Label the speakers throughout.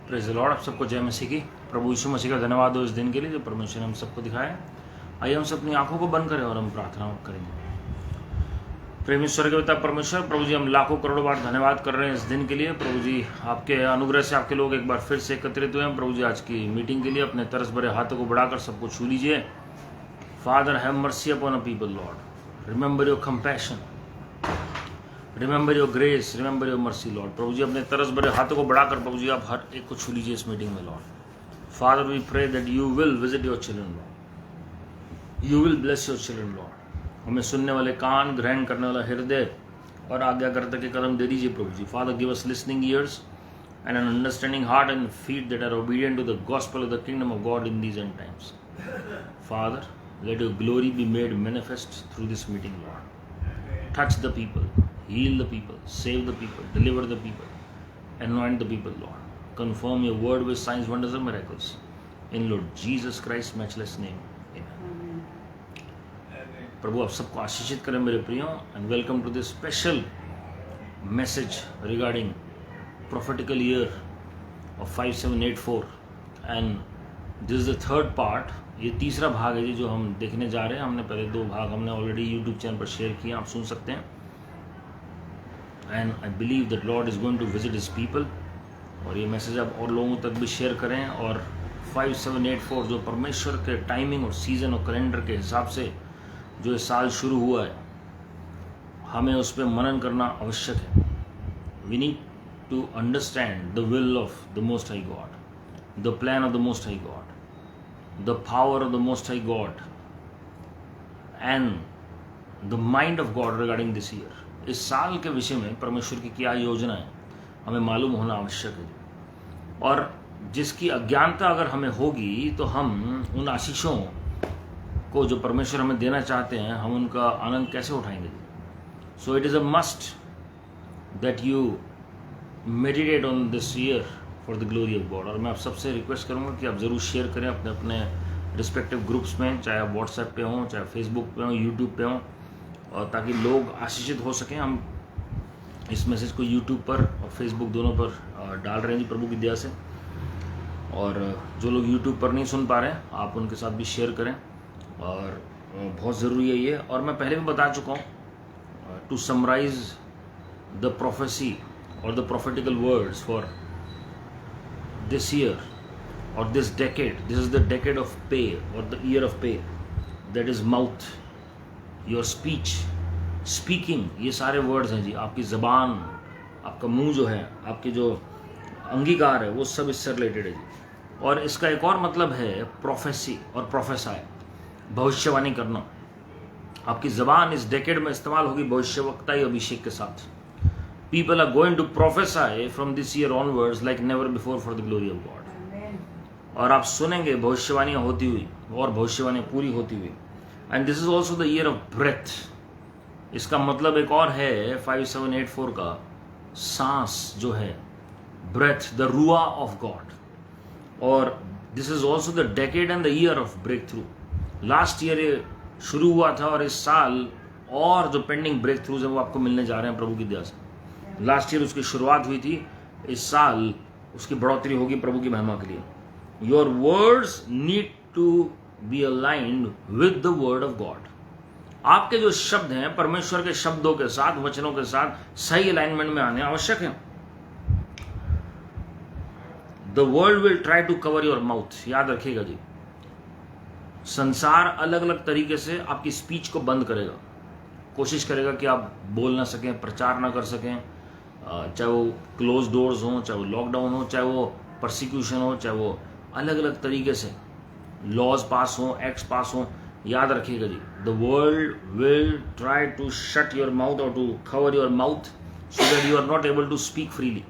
Speaker 1: Praise the Lord. आप सबको जय मसीह की। प्रभु यीशु मसीह का धन्यवाद हो इस दिन के लिए जो परमेश्वर ने हम सबको दिखाया है। आइए हम सब अपनी आंखों को बंद करें और हम प्रार्थना करेंगे। प्रेमेश्वर के पिता परमेश्वर, प्रभु जी हम लाखों करोड़ों बार धन्यवाद कर रहे हैं इस दिन के लिए। प्रभु जी आपके अनुग्रह से आपके लोग एक बार फिर से एकत्रित हुए हैं। प्रभु जी आज की मीटिंग के लिए अपने तरस भरे हाथों को बढ़ाकर सबको छू लीजिए। Father have mercy upon a people Lord, remember your compassion, remember your grace, remember your mercy Lord. प्रभु जी अपने तरस भरे हाथों को बढ़ाकर प्रभु जी आप हर एक को छू लीजिए इस मीटिंग में Lord. Father we pray that you will visit your children Lord, you will bless your children Lord. हमें सुनने वाले कान, ग्रहण करने वाला हृदय और आज्ञाकर्ता के कदम दे दीजिए प्रभु जी। Father give us listening ears and an understanding heart and feet that are obedient to the gospel of the kingdom of God in these end times. Father let your glory be made manifest through this meeting lord. Touch the people, heal the people, save the people, deliver the people, anoint the people lord. Confirm your word with signs, wonders and miracles in Lord Jesus Christ's matchless name. Amen. प्रभु आप सबको आशीषित करें मेरे प्रियो, and welcome to this special message regarding prophetical year of 5784 and this is the third part. ये तीसरा भाग है जी जो हम देखने जा रहे हैं। हमने पहले दो भाग हमने ऑलरेडी यूट्यूब चैनल पर शेयर किए, आप सुन सकते हैं। And I believe that Lord is going to visit his people. और ये मैसेज आप और लोगों तक भी शेयर करें। और 5784 जो परमेश्वर के टाइमिंग और सीज़न और कैलेंडर के हिसाब से जो ये साल शुरू हुआ है, हमें उस पर मनन करना आवश्यक है। We need to understand the will of the most high God, the plan of the most high God, the power of the Most High God and the mind of God regarding this year. इस साल के विषय में परमेश्वर की क्या योजना है हमें मालूम होना आवश्यक है। और जिसकी अज्ञानता अगर हमें होगी तो हम उन आशीषों को जो परमेश्वर हमें देना चाहते हैं हम उनका आनंद कैसे उठाएंगे। So it is a must that you meditate on this year for the glory of God. और मैं आप सबसे रिक्वेस्ट करूंगा कि आप ज़रूर शेयर करें अपने अपने रिस्पेक्टिव ग्रुप्स में, चाहे आप व्हाट्सएप पे हों, चाहे फेसबुक पे हों, यूट्यूब पे हों, और ताकि लोग आशीषित हो सकें। हम इस मैसेज को यूट्यूब पर और फेसबुक दोनों पर डाल रहे हैं जी प्रभु की दया से। और जो लोग यूट्यूब पर नहीं सुन पा रहे हैं आप उनके साथ भी शेयर करें, और बहुत ज़रूरी है ये। और मैं पहले भी बता चुका हूँ, टू समराइज द प्रोफेसी और the prophetical words for this year or this decade, this is the decade of pay or the year of pay, that is mouth, your speech, speaking, ये सारे words हैं जी। आपकी ज़बान, आपका मुंह जो है, आपके जो अंगीकार है वो सब इससे रिलेटेड है जी। और इसका एक और मतलब है प्रोफेसी और प्रोफेसाई, भविष्यवाणी करना। आपकी ज़बान इस डेकेड में इस्तेमाल होगी भविष्यवक्ताई अभिषेक के साथ। People are going to prophesy from this year onwards like never before for the glory of God. Amen. और आप सुनेंगे भविष्यवाणियाँ होती हुई और भविष्यवाणियाँ पूरी होती हुई। And this is also the year of breath. इसका मतलब एक और है 5784 का सांस जो है, breath, the ruah of God. और this is also the decade and the year of breakthrough. Last year ये शुरू हुआ था और इस साल और जो पेंडिंग breakthroughs हैं वो आपको मिलने जा रहे हैं प्रभु की दया से। लास्ट ईयर उसकी शुरुआत हुई थी, इस साल उसकी बढ़ोतरी होगी प्रभु की महिमा के लिए। Your words need to be aligned with the word of God. आपके जो शब्द हैं परमेश्वर के शब्दों के साथ, वचनों के साथ सही अलाइनमेंट में आने आवश्यक है। The world will try to cover your mouth. याद रखिएगा जी, संसार अलग अलग तरीके से आपकी स्पीच को बंद करेगा, कोशिश करेगा कि आप बोल ना सकें, प्रचार ना कर सकें, चाहे वो क्लोज डोर्स हों, चाहे वो लॉकडाउन हो, चाहे वो परसिक्यूशन हो, चाहे वो अलग अलग तरीके से लॉज पास हों, एक्ट्स पास हों। याद रखिएगा जी, the world will try to shut your mouth और to cover your mouth so that you are not able to speak freely.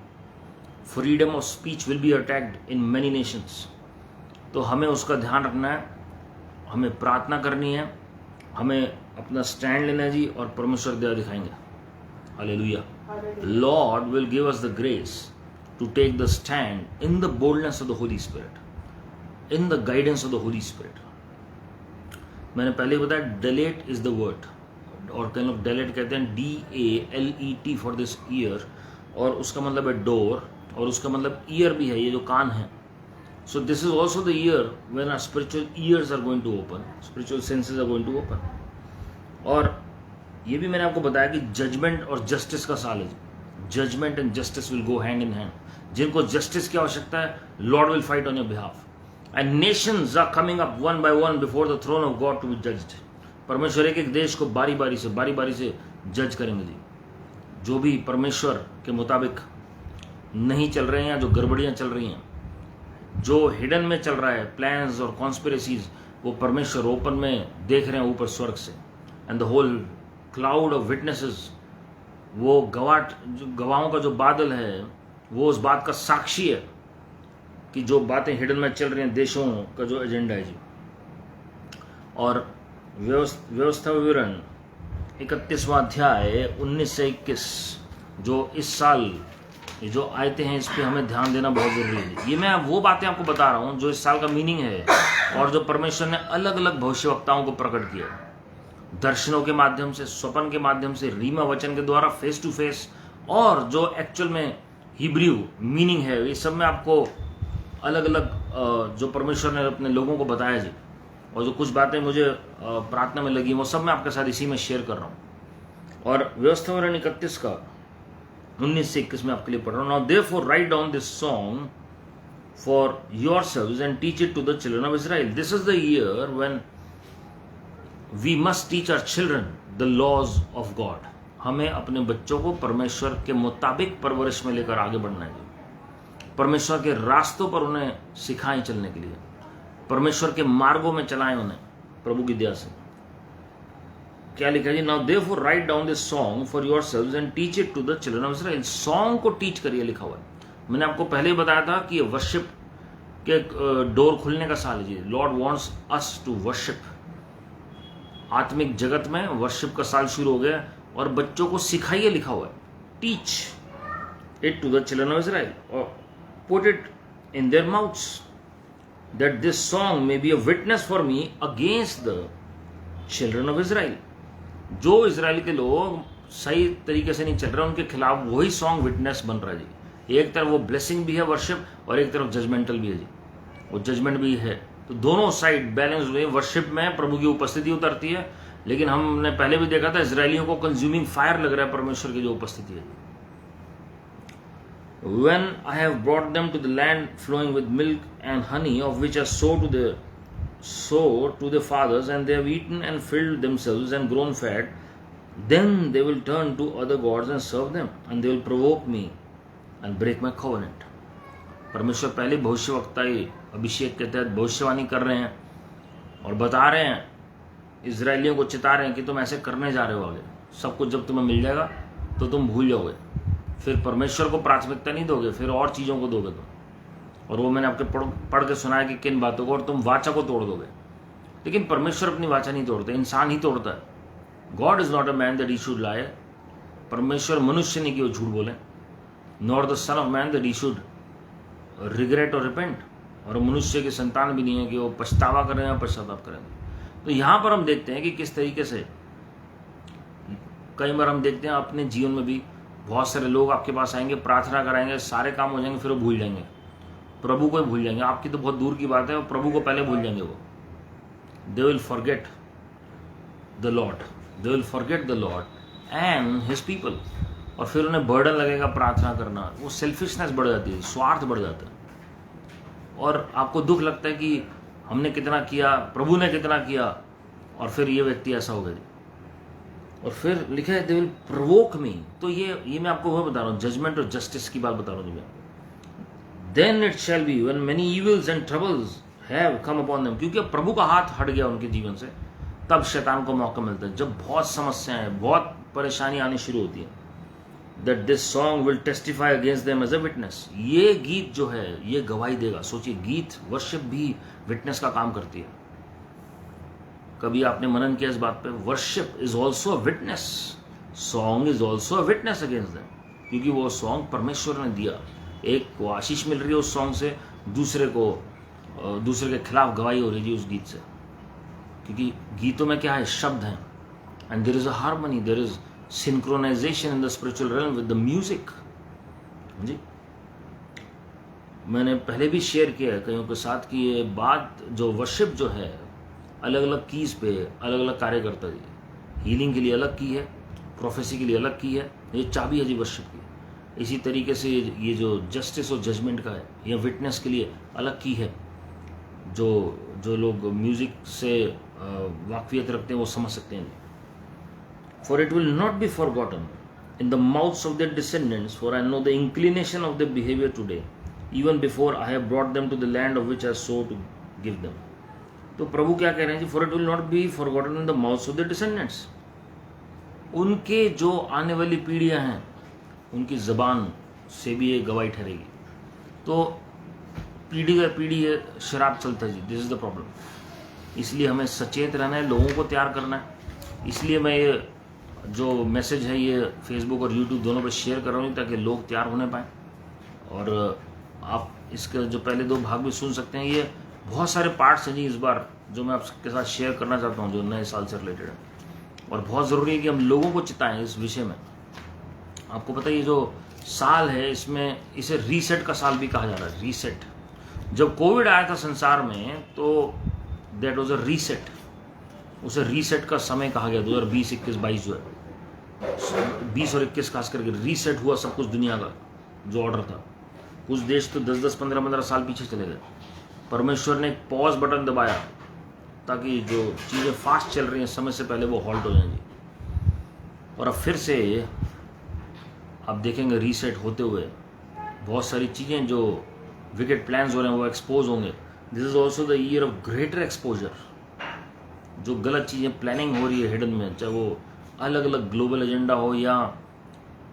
Speaker 1: Freedom of speech will be attacked in many nations. तो हमें उसका ध्यान रखना है, हमें प्रार्थना करनी है, हमें अपना स्टैंड लेना है जी, और परमेश्वर दया दिखाएंगे। Hallelujah. Lord will give us the grace to take the stand in the boldness of the Holy Spirit, in the guidance of the Holy Spirit. मैंने पहले बताया delete is the word, और कई लोग delete कहते हैं DALET for this year, और उसका मतलब है डोर, और उसका मतलब ईयर भी है, ये जो कान है. So this is also the year when our spiritual ears are going to open, spiritual senses are going to open. और ये भी मैंने आपको बताया कि जजमेंट और जस्टिस का साल है. Judgment and justice will go hand in hand. जिनको जस्टिस की आवश्यकता है, Lord will fight on your behalf. And nations are coming up one by one before the throne of God to be judged. परमेश्वर एक एक देश को बारी बारी से जज करेंगे जी. जो भी परमेश्वर के मुताबिक नहीं चल रहे हैं या जो गड़बड़ियां चल रही हैं, जो हिडन में चल रहा है, प्लान्स और कॉन्स्पिरेसीज, वो परमेश्वर ओपन में देख रहे हैं ऊपर स्वर्ग से. And the whole cloud of witnesses, वो गवाहों का जो बादल है, वो उस बात का साक्षी है कि जो बातें हिडन में चल रही हैं, देशों का जो एजेंडा है जी. और व्यवस्था विवरण 31वां अध्याय 19 से 21, जो इस साल ये जो आयते हैं, इस पे हमें ध्यान देना बहुत जरूरी है. ये मैं वो बातें आपको बता रहा हूँ जो इस साल का मीनिंग है, और जो परमेश्वर ने अलग अलग भविष्यवक्ताओं को प्रकट किया, दर्शनों के माध्यम से, स्वप्न के माध्यम से, रीमा वचन के द्वारा, फेस टू फेस, और जो एक्चुअल में हिब्रू मीनिंग है. ये सब में आपको अलग अलग जो परमेश्वर ने अपने लोगों को बताया जी, और जो कुछ बातें मुझे प्रार्थना में लगी, वो सब मैं आपके साथ इसी में शेयर कर रहा हूँ. और व्यवस्था विवरण 31 का 19 से 21 में आपके लिए पढ़ रहा हूँ. Now therefore write down this song for yourselves and teach it to the children of Israel. This is the year when we must teach our children the laws of God. हमें अपने बच्चों को परमेश्वर के मुताबिक परवरिश में लेकर आगे बढ़ना है. परमेश्वर के रास्तों पर उन्हें सिखाएं चलने के लिए, परमेश्वर के मार्गों में चलाएं उन्हें प्रभु की दया से. क्या लिखा जी? Now therefore write down this song for yourselves and teach it to the children of Israel. Song को टीच करिए लिखा हुआ है. मैंने आपको पहले ही बताया था कि वर्शिप के डोर खुलने का साल है जी. Lord wants us to worship. आत्मिक जगत में वर्शिप का साल शुरू हो गया, और बच्चों को सिखाइए लिखा हुआ है. Teach it to the children of Israel और put it in their mouths that this song may be a witness for me against the children of Israel. जो इजराइल के लोग सही तरीके से नहीं चल रहे, उनके खिलाफ वही सॉन्ग विटनेस बन रहा है जी. एक तरफ वो ब्लेसिंग भी है वर्शिप, और एक तरफ जजमेंटल भी है जी, वो जजमेंट भी है. तो दोनों साइड बैलेंस हुए. वर्शिप में प्रभु की उपस्थिति उतरती है, लेकिन हमने पहले भी देखा था इजराइलियों को कंज्यूमिंग फायर लग रहा है परमेश्वर की जो उपस्थिति है. When I have brought them to the land flowing with milk and honey, of which I swore to the fathers, and they have eaten and filled themselves and grown fat, then they will turn to other gods and serve them, and they will provoke me and break my covenant. परमेश्वर पहले भविष्यवक्ताई अभिषेक के तहत भविष्यवाणी कर रहे हैं और बता रहे हैं, इजरायलियों को चिता रहे हैं कि तुम ऐसे करने जा रहे हो. आगे सब कुछ जब तुम्हें मिल जाएगा तो तुम भूल जाओगे, फिर परमेश्वर को प्राथमिकता नहीं दोगे, फिर और चीज़ों को दोगे तुम. और वो मैंने आपके पढ़ के सुनाया कि किन बातों को, और तुम वाचा को तोड़ दोगे. लेकिन परमेश्वर अपनी वाचा नहीं तोड़ते, इंसान ही तोड़ता है. God is not a man that he should लाई. परमेश्वर मनुष्य नहीं कि वो झूठ बोले. Nor the son of man that he should regret और रिपेंट. और मनुष्य की संतान भी नहीं है कि वो पछतावा करें या पश्चाताप करें. तो यहाँ पर हम देखते हैं कि किस तरीके से कई बार हम देखते हैं अपने जीवन में भी बहुत सारे लोग आपके पास आएंगे, प्रार्थना कराएंगे, सारे काम हो जाएंगे, फिर वो भूल जाएंगे, प्रभु को ही भूल जाएंगे. आपकी तो बहुत दूर की बात है, और प्रभु को पहले भूल जाएंगे. वो they will forget the Lord, they will forget the Lord and his people. और फिर उन्हें बर्डन लगेगा प्रार्थना करना. वो सेल्फिशनेस बढ़ जाती है, स्वार्थ बढ़ जाता है, और आपको दुख लगता है कि हमने कितना किया, प्रभु ने कितना किया, और फिर ये व्यक्ति ऐसा हो गया. और फिर लिखा है दे विल प्रोवोक मी. तो ये मैं आपको वो बता रहा हूँ, जजमेंट और जस्टिस की बात बता रहा हूँ मैं. Then it shall be when many evils and troubles have come upon them. क्योंकि अब प्रभु का हाथ हट गया उनके जीवन से, तब शैतान को मौका मिलता है. जब बहुत समस्याएं, बहुत परेशानी आनी शुरू होती है, that this song will testify against them as a witness. ये गीत जो है ये गवाही देगा. सोचिए, गीत वर्शिप भी विटनेस का काम करती है. कभी आपने मनन किया इस बात पे? Worship is also a witness, song is also a witness against them. क्योंकि वो सॉन्ग परमेश्वर ने दिया, एक को आशीष मिल रही है उस सॉन्ग से, दूसरे के खिलाफ गवाही हो रही है उस गीत से. क्योंकि गीतों में क्या है? शब्द हैं, and there is a harmony, there is synchronization in the spiritual realm with the music जी. मैंने पहले भी शेयर किया है कईयों के साथ कि ये बात जो वर्शिप जो है अलग अलग कीज पे अलग अलग कार्य करता है। हीलिंग के लिए अलग की है, प्रोफेसी के लिए अलग की है, ये चाबी है जी वर्शिप की। इसी तरीके से ये जो जस्टिस और जजमेंट का है या विटनेस के लिए अलग की है। जो लोग म्यूजिक से वाकफियत रखते हैं वो समझ सकते हैं। For it will not be forgotten in the mouths of their descendants, for I know the inclination of their behavior today, even before I have brought them to the land of which I swore to give them. तो प्रभु क्या कह रहे हैं जी? For it will not be forgotten in the mouths of their descendants. उनके जो आने वाली पीढ़ियां हैं उनकी जबान से भी ये गवाही ठहरेगी। तो पीढ़ी दर पीढ़ी ये शराब चलता है जी। This is the problem. इसलिए हमें सचेत रहना है, लोगों को तैयार करना है। इसलिए मैं ये जो मैसेज है ये फेसबुक और यूट्यूब दोनों पर शेयर कर रहा हूँ ताकि लोग तैयार होने पाएँ। और आप इसके जो पहले 2 भाग भी सुन सकते हैं। ये बहुत सारे पार्ट्स हैं जी इस बार जो मैं आपके साथ शेयर करना चाहता हूँ जो नए साल से रिलेटेड है। और बहुत ज़रूरी है कि हम लोगों को चिताएं इस विषय में। आपको पता है ये जो साल है इसमें इसे रीसेट का साल भी कहा जा रहा है। रीसेट, जब कोविड आया था संसार में तो दैट वाज अ रीसेट। उसे रीसेट का समय कहा गया। 2020, 21, 22 जो है 20 और 21 खास करके रीसेट हुआ सब कुछ दुनिया का जो ऑर्डर था। कुछ देश तो 10-10, 15-15 साल पीछे चले गए। परमेश्वर ने एक पॉज बटन दबाया ताकि जो चीज़ें फास्ट चल रही हैं समय से पहले वो हॉल्ट हो जाएंगी। और अब फिर से आप देखेंगे रीसेट होते हुए बहुत सारी चीज़ें जो विकेट प्लान्स हो रहे हैं वो एक्सपोज होंगे। This is also the year of greater exposure. जो गलत चीज़ें प्लानिंग हो रही है हिडन में, चाहे वो अलग अलग ग्लोबल एजेंडा हो या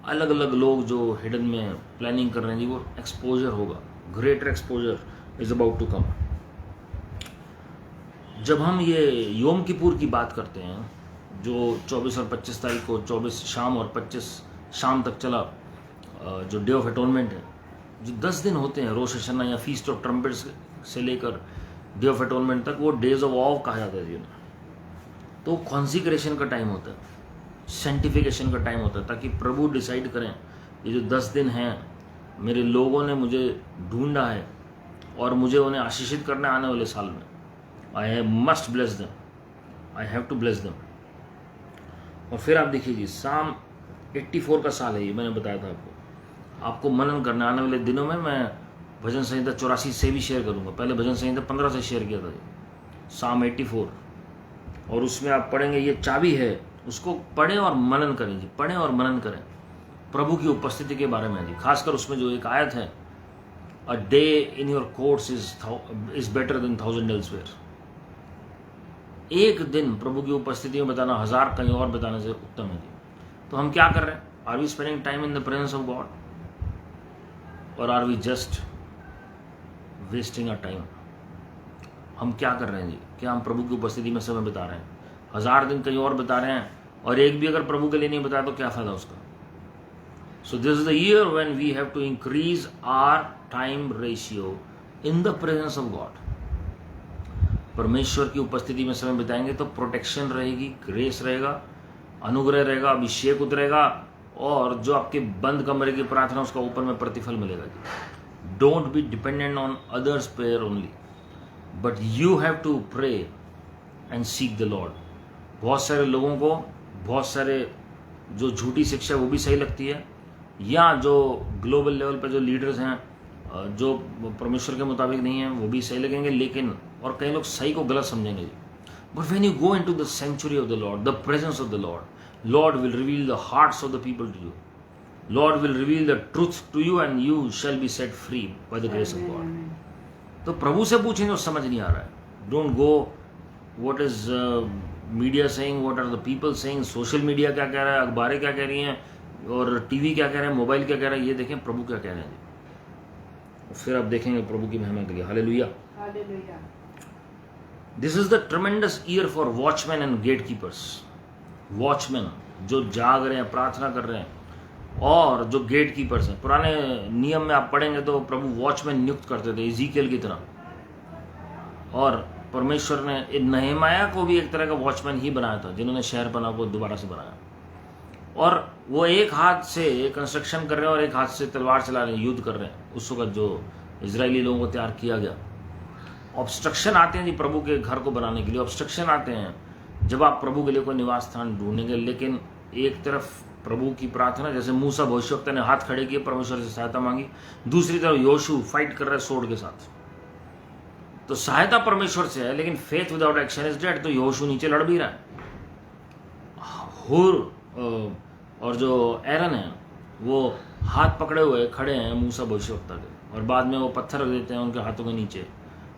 Speaker 1: अलग अलग लोग जो हिडन में प्लानिंग कर रहे हैं जी, वो एक्सपोजर होगा। Greater exposure is about to come. जब हम ये योम किपुर की बात करते हैं जो 24 और 25 तारीख को 24 शाम और 25 शाम तक चला, जो डे ऑफ एटोनमेंट है, जो 10 दिन होते हैं रोश हशना या फीस्ट ऑफ ट्रम्पेट्स से लेकर डे ऑफ एटोनमेंट तक, वो डेज ऑफ ऑव कहा जाता है जी उन्हें। तो कॉन्सिक्रेशन का टाइम होता है, सेंटिफिकेशन का टाइम होता है, ताकि प्रभु डिसाइड करें ये जो 10 दिन हैं मेरे लोगों ने मुझे ढूंढा है और मुझे उन्हें आशीषित करना आने वाले साल में। I must bless them, I have to bless them. और फिर आप देखिए जी साम 84 का साल है ये, मैंने बताया था आपको मनन करना। आने वाले दिनों में मैं भजन संहिता 84 से भी शेयर करूंगा। पहले भजन संहिता 15 से शेयर किया था जी, साम 84। और उसमें आप पढ़ेंगे, ये चाबी है, उसको पढ़ें और मनन करें जी, पढ़ें और मनन करें प्रभु की उपस्थिति के बारे में जी। खासकर उसमें जो एक आयत है, a day in your courts is better than 1000 elsewhere. एक दिन प्रभु की उपस्थिति में बताना 1000 कहीं और बताने से उत्तम है जी। तो हम क्या कर रहे हैं? Are we spending time in the presence of God और are we just wasting our time? हम क्या कर रहे हैं जी? क्या हम प्रभु की उपस्थिति में समय बिता रहे हैं? 1000 दिन कहीं और बिता रहे हैं और एक भी अगर प्रभु के लिए नहीं बताया तो क्या फायदा उसका? So this is the year when we have to increase our time ratio in the presence of God. परमेश्वर की उपस्थिति में समय बिताएंगे तो प्रोटेक्शन रहेगी, ग्रेस रहेगा, अनुग्रह रहेगा, अभिषेक उतरेगा और जो आपके बंद कमरे की प्रार्थना उसका ऊपर में प्रतिफल मिलेगा जी। Don't be dependent on others prayer only, but you have to pray and seek the Lord. बहुत सारे लोगों को बहुत सारे जो झूठी शिक्षा वो भी सही लगती है, या जो ग्लोबल लेवल पर जो लीडर्स हैं जो परमेश्वर के मुताबिक नहीं है वो भी सही लगेंगे, लेकिन और कई लोग सही को गलत समझेंगे जी। But when you go into the sanctuary of the Lord, the presence of the Lord, Lord will reveal the hearts of the people to you, Lord will reveal the truth to you and you shall be set free by the grace of God. तो प्रभु से पूछेंगे जो समझ नहीं आ रहा है। Don't go what is media saying, what are the people saying, social media क्या कह रहा है, अखबारें क्या कह रही हैं और टीवी क्या कह रहे हैं, मोबाइल क्या कह रहा है, ये देखें प्रभु क्या कह रहे हैं। फिर आप देखेंगे प्रभु की महिमा के लिए। Hallelujah, hallelujah. This is the tremendous year for watchman and gatekeepers. Watchman जो जाग रहे हैं, प्रार्थना कर रहे हैं, और जो गेट कीपर्स हैं। पुराने नियम में आप पढ़ेंगे तो प्रभु वॉचमैन नियुक्त करते थे इज़ीकिएल की तरह, और परमेश्वर ने नहमाया को भी एक तरह का वॉचमैन ही बनाया था, जिन्होंने शहर बना को दोबारा से बनाया। और वो एक हाथ से कंस्ट्रक्शन कर रहे हैं और एक हाथ से तलवार चला रहे हैं, युद्ध कर रहे हैं। उस वक्त जो इजरायली लोगों को तैयार किया गया। ऑब्स्ट्रक्शन आते हैं जी प्रभु के घर को बनाने के लिए, ऑब्स्ट्रक्शन आते हैं जब आप प्रभु के लिए कोई निवास स्थान ढूंढेंगे। लेकिन एक तरफ प्रभु की प्रार्थना, जैसे मूसा भविष्यवक्ता ने हाथ खड़े किए, परमेश्वर से सहायता मांगी, दूसरी तरफ योशू फाइट कर रहा है सोर्ड के साथ। तो सहायता परमेश्वर से है, लेकिन faith without action is dead. तो योशू नीचे लड़ भी रहा है, हुर और जो एरन है वो हाथ पकड़े हुए खड़े हैं मूसा भविष्यवक्ता के, और बाद में वो पत्थर रख देते हैं उनके हाथों के नीचे,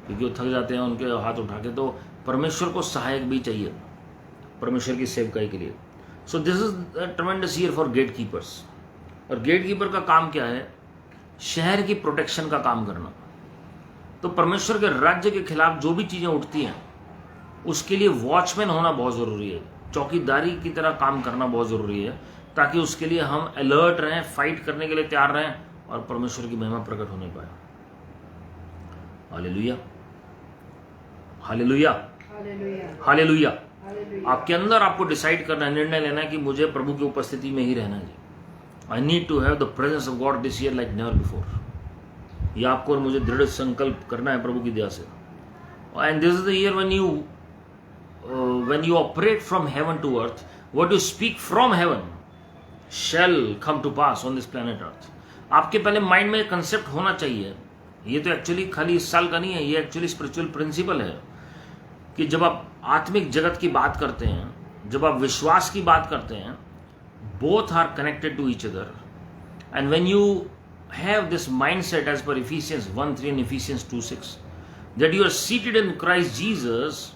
Speaker 1: क्योंकि वो थक जाते हैं उनके हाथ उठा के। तो परमेश्वर को सहायक भी चाहिए परमेश्वर की सेवकाई के लिए। So this is a tremendous year for gatekeepers. और गेट कीपर का काम क्या है? शहर की प्रोटेक्शन का काम करना। तो परमेश्वर के राज्य के खिलाफ जो भी चीजें उठती हैं उसके लिए वॉचमैन होना बहुत जरूरी है, चौकीदारी की तरह काम करना बहुत जरूरी है, ताकि उसके लिए हम अलर्ट रहें, फाइट करने के लिए तैयार रहें और परमेश्वर की महिमा प्रकट होने पाए। Hallelujah, hallelujah, hallelujah. आपके अंदर आपको डिसाइड करना है, निर्णय लेना है कि मुझे प्रभु की उपस्थिति में ही रहना है। I need to have the presence of God this year like never before. ये आपको और मुझे दृढ़ संकल्प करना है प्रभु की दया से। And this is the year when you operate from heaven to earth, what you speak from heaven shall come to pass on this planet earth। आपके पहले माइंड में कंसेप्ट होना चाहिए। ये तो एक्चुअली खाली इस साल का नहीं है, ये एक्चुअली स्पिरिचुअल प्रिंसिपल है कि जब आप आत्मिक जगत की बात करते हैं, जब आप विश्वास की बात करते हैं, both are connected to each other. And when you have this mindset as per Ephesians 1:3 and Ephesians 2:6 that you are seated in Christ Jesus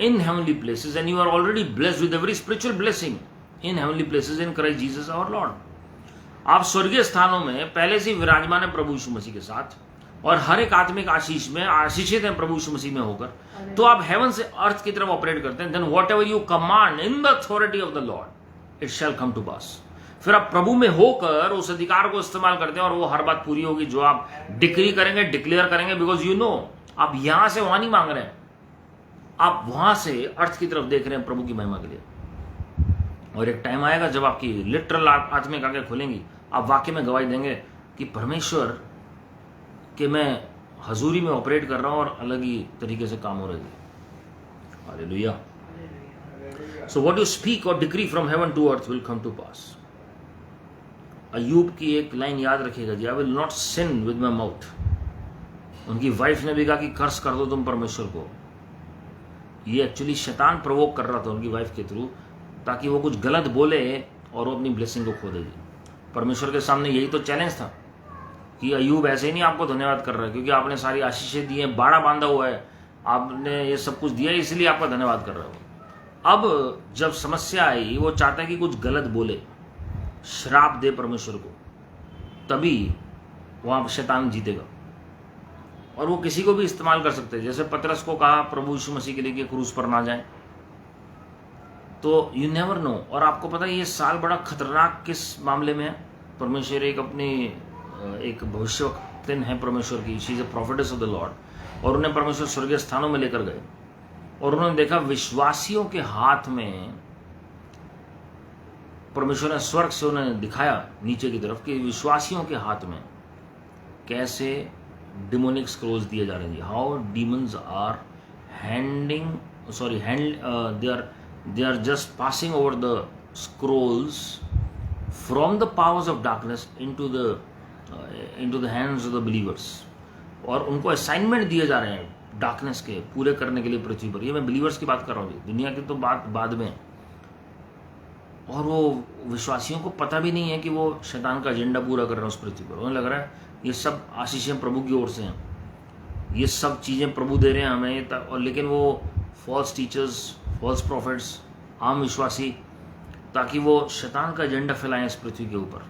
Speaker 1: in heavenly places and you are already blessed with every spiritual blessing in heavenly places in Christ Jesus our Lord। आप स्वर्गीय स्थानों में पहले से विराजमान है प्रभु यीशु मसीह के साथ, और हर एक आत्मिक आशीष में आशीषित है प्रभु यीशु मसीह में होकर। तो आप हेवन से अर्थ की तरफ ऑपरेट करते हैं। Then whatever you command in the authority of the Lord it shall come to pass. फिर आप प्रभु में होकर उस अधिकार को इस्तेमाल करते हैं और वो हर बात पूरी होगी जो आप डिक्री करेंगे, डिक्लेयर करेंगे। बिकॉज यू नो आप यहां से वहां नहीं मांग रहे हैं, आप वहां से अर्थ की तरफ देख रहे हैं प्रभु की महिमा के लिए। और एक टाइम आएगा जब आपकी लिटरल आत्मिक आंखें खुलेंगी, आप वाकई में गवाही देंगे कि परमेश्वर के मैं हजूरी में ऑपरेट कर रहा हूं और अलग ही तरीके से काम हो रही है। Hallelujah. So what you speak or decree from heaven to earth will come to pass. अय्यूब की एक लाइन याद रखिएगा जी, I will not sin with my mouth. उनकी वाइफ ने भी कहा कि कर्स कर दो तुम परमेश्वर को। ये एक्चुअली शैतान प्रवोक कर रहा था उनकी वाइफ के थ्रू, ताकि वो कुछ गलत बोले और वो अपनी ब्लेसिंग को खो देगी। परमेश्वर के सामने यही तो चैलेंज था कि अय्यूब ऐसे ही नहीं आपको धन्यवाद कर रहा है क्योंकि आपने सारी आशीषें दी हैं, बाड़ा बांधा हुआ है, आपने ये सब कुछ दिया है, इसलिए आपका धन्यवाद कर रहा है। अब जब समस्या आई, वो चाहता है कि कुछ गलत बोले, श्राप दे परमेश्वर को, तभी वहां शैतान जीतेगा। और वो किसी को भी इस्तेमाल कर सकते हैं। जैसे पतरस को कहा प्रभु यीशु मसीह के लिए कि क्रूस पर ना जाए। तो यू नेवर नो। और आपको पता है ये साल बड़ा खतरनाक किस मामले में है। परमेश्वर एक भविष्यवक्तिन है परमेश्वर की, she is a prophetess of the Lord, और उन्हें परमेश्वर स्वर्गीय स्थानों में लेकर गए और उन्होंने देखा विश्वासियों के हाथ में, परमेश्वर ने स्वर्ग से उन्हें दिखाया नीचे की तरफ कि विश्वासियों के हाथ में कैसे डिमोनिक स्क्रोल्स दिए जा रहे हैं। How demons are they are just passing over the scrolls from the powers of darkness into the hands of the believers। और उनको असाइनमेंट दिए जा रहे हैं डार्कनेस के पूरे करने के लिए पृथ्वी पर। ये मैं बिलीवर्स की बात कर रहा हूँ, दुनिया की तो बात बाद में। और वो विश्वासियों को पता भी नहीं है कि वो शैतान का एजेंडा पूरा कर रहे हैं उस पृथ्वी पर। उन्हें लग रहा है ये सब आशीषें प्रभु की ओर से हैं, ये सब चीज़ें प्रभु दे रहे हैं हमें। और लेकिन वो फॉल्स टीचर्स, फॉल्स प्रॉफिट्स, आम विश्वासी, ताकि वो शैतान का एजेंडा फैलाएं इस पृथ्वी के ऊपर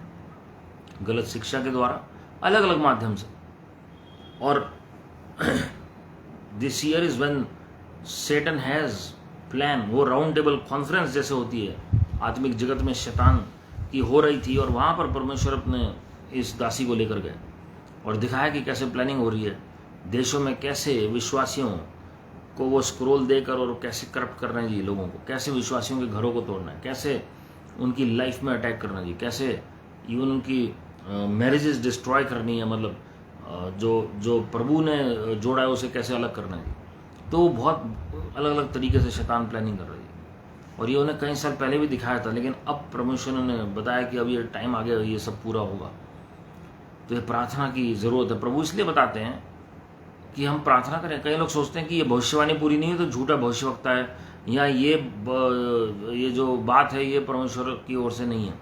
Speaker 1: गलत शिक्षा के द्वारा, अलग अलग माध्यम से। और this year is when Satan has plan. वो राउंड टेबल कॉन्फ्रेंस जैसे होती है आत्मिक जगत में शैतान की हो रही थी, और वहां पर परमेश्वर अपने इस दासी को लेकर गए और दिखाया कि कैसे प्लानिंग हो रही है देशों में, कैसे विश्वासियों को वो स्क्रोल देकर और कैसे करप्ट करना है जी लोगों को, कैसे विश्वासियों के घरों को तोड़ना है, कैसे उनकी लाइफ में अटैक करना है जी, कैसे इवन उनकी मैरिजेस डिस्ट्रॉय करनी है, मतलब जो प्रभु ने जोड़ा है उसे कैसे अलग करना है। तो वो बहुत अलग अलग तरीके से शैतान प्लानिंग कर रही है, और ये उन्हें कई साल पहले भी दिखाया था, लेकिन अब परमेश्वर ने बताया कि अब ये टाइम आ गया, ये सब पूरा होगा। तो ये प्रार्थना की ज़रूरत है। प्रभु इसलिए बताते हैं कि हम प्रार्थना करें। कई लोग सोचते हैं कि ये भविष्यवाणी पूरी नहीं है तो झूठा भविष्यवक्ता है, या ये जो बात है ये परमेश्वर की ओर से नहीं है।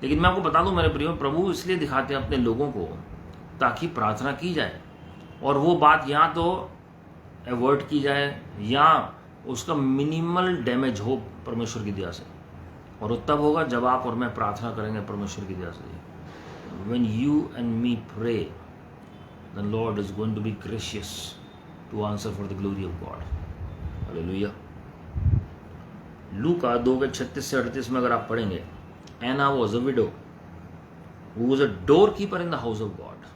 Speaker 1: लेकिन मैं आपको बता दूं मेरे प्रियो, प्रभु इसलिए दिखाते हैं अपने लोगों को ताकि प्रार्थना की जाए, और वो बात या तो अवॉइड की जाए या उसका मिनिमल डैमेज हो परमेश्वर की दया से। और वो तब होगा जब आप और मैं प्रार्थना करेंगे परमेश्वर की दया से। When you and me pray, the Lord is going to be gracious to answer for the glory of God. Hallelujah. लूका 2:36 से 38 में अगर आप पढ़ेंगे, Anna was a widow who was a doorkeeper in the house of God.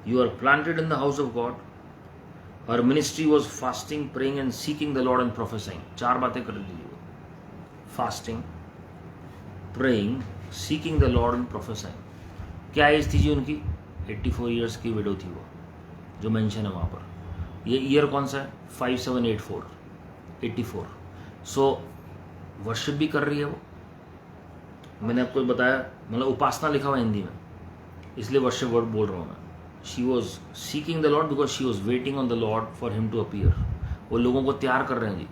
Speaker 1: You are planted in the house of God. Her ministry was fasting, praying and seeking the Lord and prophesying. 4 बातें कर दीजिए। Fasting, praying, seeking the Lord and prophesying. क्या as थी जी उनकी? 84 years की window थी वो, जो मेंशन है वहाँ पर। ये ईयर कौन सा है? 5784, 84। सो वर्शिप भी कर रही है वो। मैंने आपको बताया, मतलब उपासना लिखा हुआ हिंदी में, इसलिए वर्शिप वर्ड बोल रहा हूँ मैं। She was seeking the Lord because she was waiting on the Lord for him to appear. वो लोगों को तैयार कर रहे हैं जी।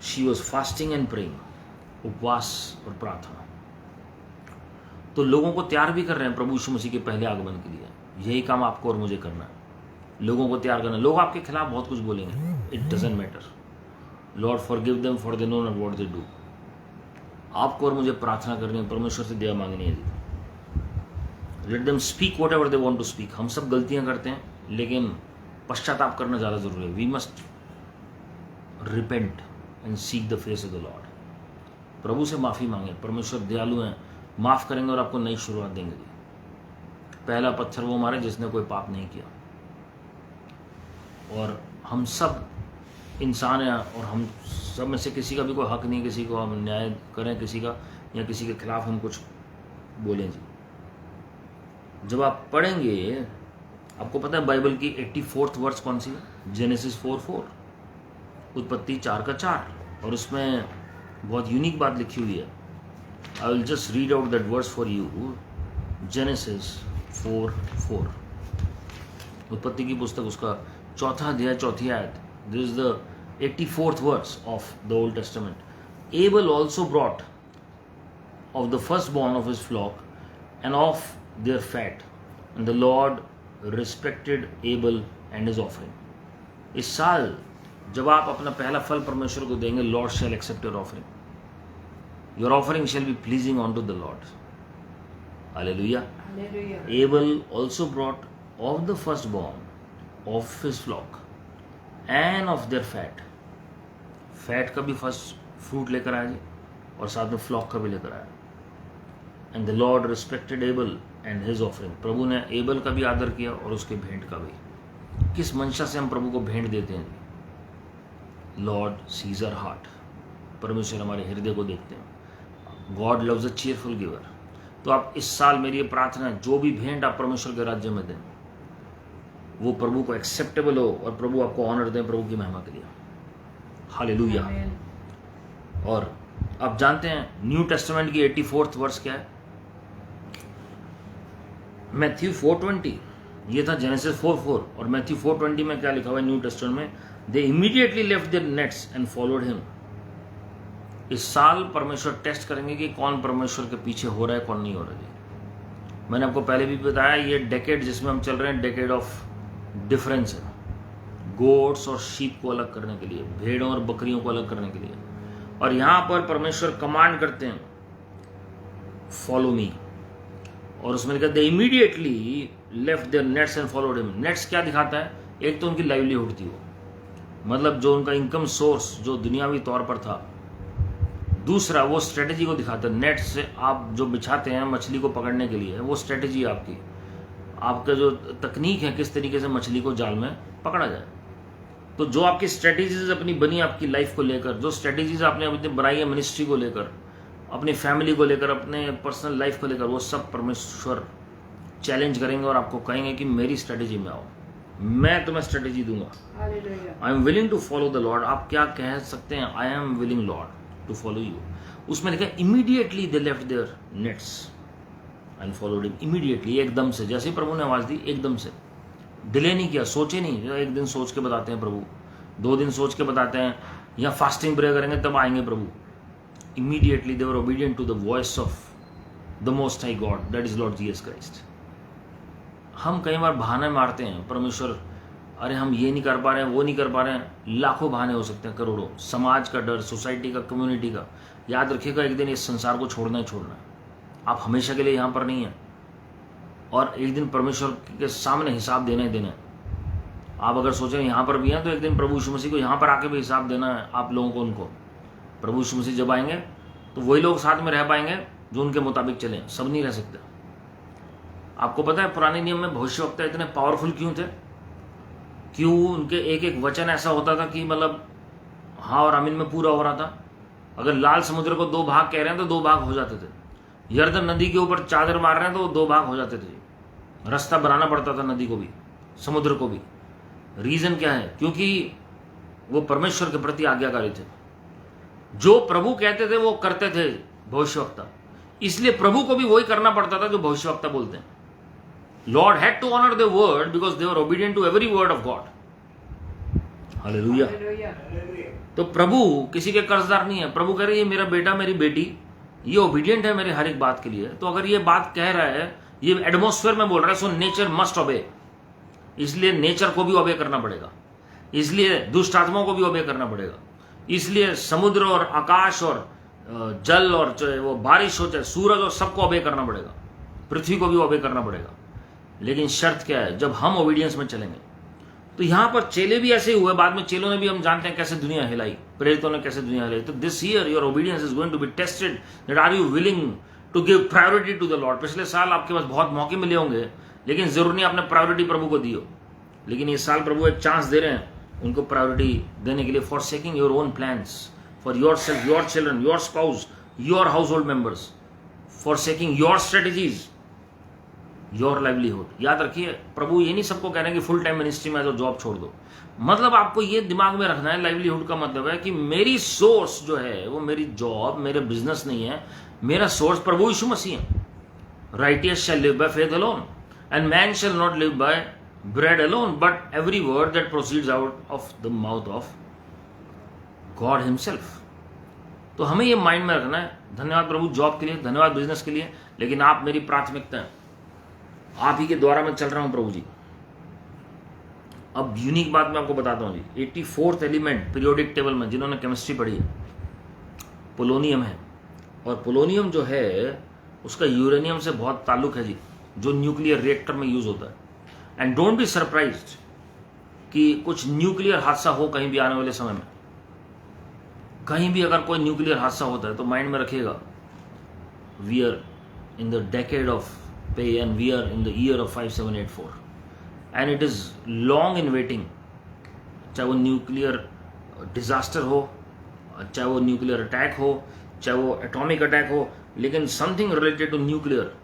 Speaker 1: She was fasting and praying, उपवास और प्रार्थना। तो लोगों को तैयार भी कर रहे हैं प्रभु यीशु मसीह के पहले आगमन के लिए। यही काम आपको और मुझे करना है, लोगों को तैयार करना। लोग आपके खिलाफ बहुत कुछ बोलेंगे, it doesn't matter. Lord forgive them for they know not what they do. आपको और मुझे प्रार्थना करनी है, परमेश्वर से दया मांगनी है। Let them speak whatever they want to speak. हम सब गलतियां करते हैं, लेकिन पश्चाताप करना ज़्यादा जरूरी है। We must repent and seek the face of the Lord. प्रभु से माफ़ी मांगे। परमेश्वर दयालु हैं, माफ़ करेंगे और आपको नई शुरुआत देंगे। पहला पत्थर वो मारे जिसने कोई पाप नहीं किया। और हम सब इंसान हैं, और हम सब में से किसी का भी कोई हक नहीं, किसी को हम न्याय करें किसी का, या किसी के खिलाफ हम कुछ बोलें जी। जब आप पढ़ेंगे, आपको पता है बाइबल की 84th वर्स कौन सी है? जेनेसिस 4:4, उत्पत्ति 4:4। और उसमें बहुत यूनिक बात लिखी हुई है। I will just read out that verse for you. Genesis 4:4, उत्पत्ति की पुस्तक, उसका 4th अध्याय 4th आयत। This is the 84th verse of the Old Testament. Abel also brought of the firstborn of his flock and of their fat, and the Lord respected Abel and his offering. इस साल जब आप अपना पहला फल परमेश्वर को देंगे, Lord shall accept your offering. Your offering shall be pleasing unto the Lord. Hallelujah. Hallelujah. Abel also brought of the firstborn of his flock and of their fat. Fat का भी फर्स्ट फ्रूट लेकर आया जी, और साथ में flock का भी लेकर आया। And the Lord respected Abel and his offering. प्रभु ने एबल का भी आदर किया और उसके भेंट का भी। किस मंशा से हम प्रभु को भेंट देते हैं? Lord sees our heart. परमेश्वर हमारे हृदय को देखते हैं। God loves a cheerful giver. तो आप इस साल मेरी ये प्रार्थना है, जो भी भेंट आप परमेश्वर के राज्य में दें, वो प्रभु को एक्सेप्टेबल हो, और प्रभु आपको ऑनर दें प्रभु की महिमा के लिए। हालेलुया। और आप जानते हैं न्यू टेस्टामेंट की 84th वर्स क्या है? मैथ्यू 4:20। ये था जेनेसिस 4:4, और मैथ्यू 4:20 में क्या लिखा हुआ है न्यू टेस्टामेंट में? They immediately left their nets and followed him. इस साल परमेश्वर टेस्ट करेंगे कि कौन परमेश्वर के पीछे हो रहा है, कौन नहीं हो रहा है। मैंने आपको पहले भी बताया, ये डेकेड जिसमें हम चल रहे हैं, डेकेड ऑफ डिफरेंस है। गोट्स और शीप को अलग करने के लिए, भेड़ों और बकरियों को अलग करने के लिए। और यहां पर परमेश्वर कमांड करते हैं, फॉलो मी। और उसमें लिखा they immediately left their nets and followed him. Nets क्या दिखाता है? एक तो उनकी लाइवलीहुड थी, वो मतलब जो उनका इनकम सोर्स जो दुनियावी तौर पर था। दूसरा वो स्ट्रेटेजी को दिखाता है। नेट से आप जो बिछाते हैं मछली को पकड़ने के लिए, वो स्ट्रेटेजी आपकी, आपका जो तकनीक है किस तरीके से मछली को जाल में पकड़ा जाए। तो जो आपकी स्ट्रेटेजीज अपनी बनी आपकी लाइफ को लेकर, जो स्ट्रेटेजीज आपने अपनी बनाई है मिनिस्ट्री को लेकर, अपनी फैमिली को लेकर, अपने पर्सनल लाइफ को लेकर, वो सब परमेश्वर चैलेंज करेंगे और आपको कहेंगे कि मेरी स्ट्रेटेजी में आओ, मैं तुम्हें स्ट्रेटेजी दूंगा। I am willing to follow the Lord. आप क्या कह सकते हैं? I am willing Lord to follow you. उसमें लिखा immediately they left their nets and followed him. Immediately, एकदम से, जैसे ही प्रभु ने आवाज दी एकदम से, डिले नहीं किया, सोचे नहीं। एक दिन सोच के बताते हैं प्रभु, 2 दिन सोच के बताते हैं, या फास्टिंग प्रे करेंगे तब आएंगे प्रभु। Immediately they were obedient to the voice of the most high God, that is Lord Jesus Christ. हम कई बार बहाने मारते हैं परमेश्वर, अरे हम ये नहीं कर पा रहे हैं, वो नहीं कर पा रहे हैं। लाखों बहाने हो सकते हैं, करोड़ों। समाज का डर, सोसाइटी का, कम्युनिटी का। याद रखिएगा, एक दिन इस संसार को छोड़ना ही छोड़ना है। आप हमेशा के लिए यहाँ पर नहीं है, और एक दिन परमेश्वर के सामने हिसाब देना ही देना है। आप अगर सोचें यहाँ पर भी हैं, तो एक दिन प्रभु यीशु मसीह को यहाँ पर आके भी हिसाब देना है आप लोगों को। उनको प्रभु यीशु मसीह जब आएंगे तो वही लोग साथ में रह पाएंगे जो उनके मुताबिक चलें, सब नहीं रह सकते। आपको पता है पुराने नियम में भविष्यवक्ता इतने पावरफुल क्यों थे? क्यों उनके एक एक वचन ऐसा होता था कि मतलब हाँ और आमीन में पूरा हो रहा था। अगर लाल समुद्र को 2 भाग कह रहे हैं तो 2 भाग हो जाते थे। यर्दन नदी के ऊपर चादर मार रहे हैं तो 2 भाग हो जाते थे। रास्ता बनाना पड़ता था नदी को भी, समुद्र को भी। रीजन क्या है? क्योंकि वो परमेश्वर के प्रति आज्ञाकारी थे। जो प्रभु कहते थे वो करते थे भविष्यवक्ता, इसलिए प्रभु को भी वही करना पड़ता था जो भविष्यवक्ता बोलते हैं। Lord had to honour the word because they were obedient to every word of God. Hallelujah. तो प्रभु किसी के कर्जदार नहीं है। प्रभु कह रहे ये मेरा बेटा, मेरी बेटी, ये ओबीडिएंट है मेरे हर एक बात के लिए। तो अगर ये बात कह रहा है, ये एटमॉस्फेयर में बोल रहा है, सो नेचर मस्ट ओबे। इसलिए नेचर को भी ओबे करना पड़ेगा, इसलिए दुष्ट आत्माओं को भी ओबे करना पड़ेगा, इसलिए समुद्र और आकाश और जल और चाहे वो बारिश हो, चाहे सूरज और सबको ओबे करना पड़ेगा, पृथ्वी को भी ओबे करना पड़ेगा। लेकिन शर्त क्या है? जब हम ओबीडियंस में चलेंगे। तो यहां पर चेले भी ऐसे ही हुए, बाद में चेलों ने भी, हम जानते हैं कैसे दुनिया हिलाई, प्रेरितों ने कैसे दुनिया हिलाई। तो this year your obedience is going to be tested, that are you willing to give priority to the Lord. पिछले साल आपके पास बहुत मौके मिले होंगे, लेकिन जरूर नहीं आपने प्रायोरिटी प्रभु को दी हो। लेकिन इस साल प्रभु एक चांस दे रहे हैं उनको प्रायोरिटी देने के लिए, for seeking your own plans for yourself, your children, your spouse, your household members, for seeking your strategies, your livelihood. याद रखिए, प्रभु ये नहीं सबको कह रहे हैं कि फुल टाइम मिनिस्ट्री में तो जॉब छोड़ दो। मतलब आपको ये दिमाग में रखना है, लाइवलीहुड का मतलब है कि मेरी सोर्स जो है वो मेरी जॉब, मेरे बिजनेस नहीं है। मेरा सोर्स प्रभु यीशु मसीह है। Righteous shall live by faith alone and man shall not live by bread alone but every word that proceeds out of the mouth of God himself. तो हमें ये माइंड में रखना है। धन्यवाद प्रभु जॉब के लिए, धन्यवाद बिजनेस के लिए, लेकिन आप मेरी प्राथमिकता है। आप ही के द्वारा मैं चल रहा हूं प्रभु जी। अब यूनिक बात मैं आपको बताता हूं जी। 84th एलिमेंट पीरियोडिक टेबल में, जिन्होंने केमिस्ट्री पढ़ी है, पोलोनियम है। और पोलोनियम जो है उसका यूरेनियम से बहुत ताल्लुक है जी, जो न्यूक्लियर रिएक्टर में यूज होता है। एंड डोंट बी सरप्राइज्ड कि कुछ न्यूक्लियर हादसा हो कहीं भी आने वाले समय में। कहीं भी अगर कोई न्यूक्लियर हादसा होता है तो माइंड में रखिएगा, we are in the decade of Pey and we are in the year of 5784 and it is long in waiting. चाहे वो न्यूक्लियर डिजास्टर हो, चाहे वो न्यूक्लियर अटैक हो, चाहे वो एटॉमिक अटैक हो, लेकिन something related to nuclear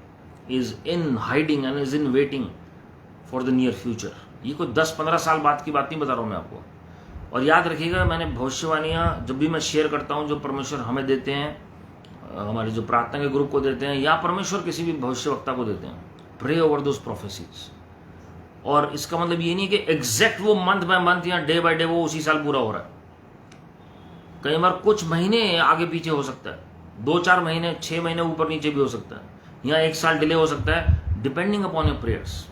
Speaker 1: is in hiding and is in waiting for the near future. ये कोई 10-15 साल बाद की बात नहीं बता रहा हूं मैं आपको। और याद रखिएगा, मैंने भविष्यवाणियां जब भी मैं शेयर करता हूं, जो परमेश्वर हमें देते हैं, हमारे जो प्रार्थना के ग्रुप को देते हैं, या परमेश्वर किसी भी भविष्यवक्ता को देते हैं, प्रे ओवर दोस प्रोफेसीज। और इसका मतलब ये नहीं कि एग्जैक्ट वो मंथ बाय मंथ या डे बाय डे वो उसी साल पूरा हो रहा है। कई बार कुछ महीने आगे पीछे हो सकता है, 2-4 महीने, 6 महीने ऊपर नीचे भी हो सकता है, या 1 साल डिले हो सकता है, डिपेंडिंग अपॉन योर प्रेयर्स।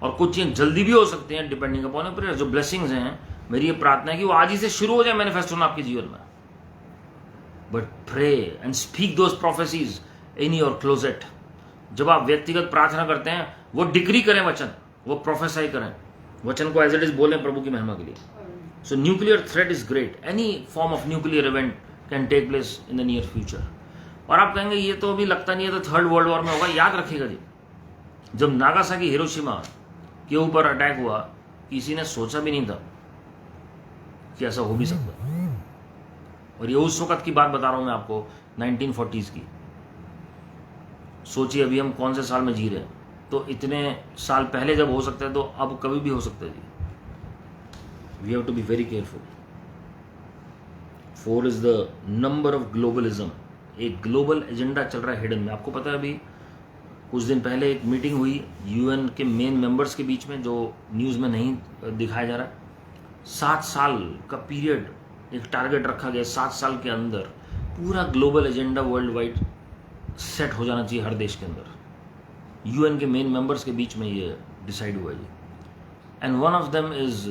Speaker 1: और कुछ चीजें जल्दी भी हो सकती हैं, डिपेंडिंग अपॉन योर प्रेयर्स। जो ब्लेसिंग्स हैं, मेरी ये प्रार्थना है कि वो आज ही से शुरू हो जाए मैनिफेस्ट होना आपके जीवन में। But pray and speak those prophecies in your closet. जब आप व्यक्तिगत प्रार्थना करते हैं, वो डिक्री करें वचन, वो प्रोफेसाई करें वचन को, एज इट इज बोलें प्रभु की महिमा के लिए। So nuclear threat is great. Any form of nuclear event can take place in the near future. और आप कहेंगे ये तो अभी लगता नहीं है, तो 3rd वर्ल्ड वॉर में होगा। याद रखिएगा जी, जब नागासाकी हिरोशिमा के ऊपर अटैक हुआ, किसी ने सोचा भी नहीं था कि ऐसा हो भी सकता है। और ये उस वक्त की बात बता रहा हूं मैं आपको, 1940s की। सोचिए अभी हम कौन से साल में जी रहे हैं। तो इतने साल पहले जब हो सकता है तो अब कभी भी हो सकता है जी. We have to be very careful. 4 is the number of globalism. एक ग्लोबल एजेंडा चल रहा है हिडन में. आपको पता है अभी कुछ दिन पहले एक मीटिंग हुई यूएन के मेन मेंबर्स के बीच में, जो न्यूज़ में नहीं दिखाया जा रहा. 7 साल का पीरियड एक टारगेट रखा गया. 7 साल के अंदर पूरा global agenda world wide set हो जाना चाहिए हर देश के अंदर. यूएन के मेन मेंबर्स के बीच में ये डिसाइड हुआ है. And one of them is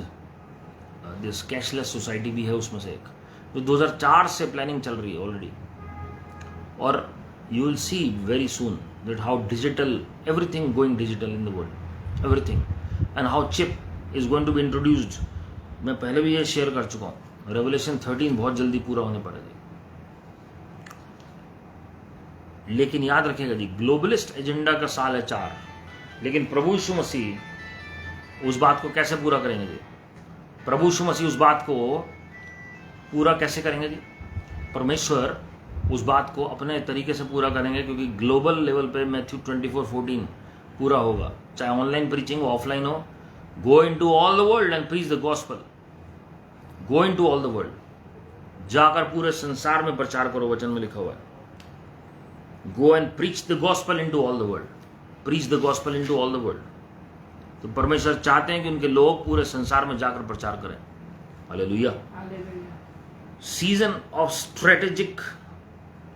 Speaker 1: this cashless society भी है उसमें से एक, जो 2004 से प्लानिंग चल रही है ऑलरेडी. और you will see very soon that how digital, everything going digital in the world, everything, and how chip is going to be introduced. मैं पहले भी ये शेयर कर चुका हूँ. रेवलेशन 13 बहुत जल्दी पूरा होने पड़ेगा. लेकिन याद रखिएगा जी, ग्लोबलिस्ट एजेंडा का साल है 4, लेकिन प्रभु यीशु मसीह उस बात को कैसे पूरा करेंगे जी? प्रभु यीशु मसीह उस बात को पूरा कैसे करेंगे जी? परमेश्वर उस बात को अपने तरीके से पूरा करेंगे, क्योंकि ग्लोबल लेवल पे मैथ्यू 24:14 पूरा होगा. चाहे ऑनलाइन प्रीचिंग हो, ऑफलाइन हो. Go into all the world and preach the gospel. Go into all the world, जाकर पूरे संसार में प्रचार करो. वचन में लिखा हुआ है, go and preach the gospel into all the world. Preach the gospel into all the world. तो परमेश्वर चाहते हैं कि उनके लोग पूरे संसार में जाकर प्रचार करें. हालेलुया. सीजन ऑफ स्ट्रेटेजिक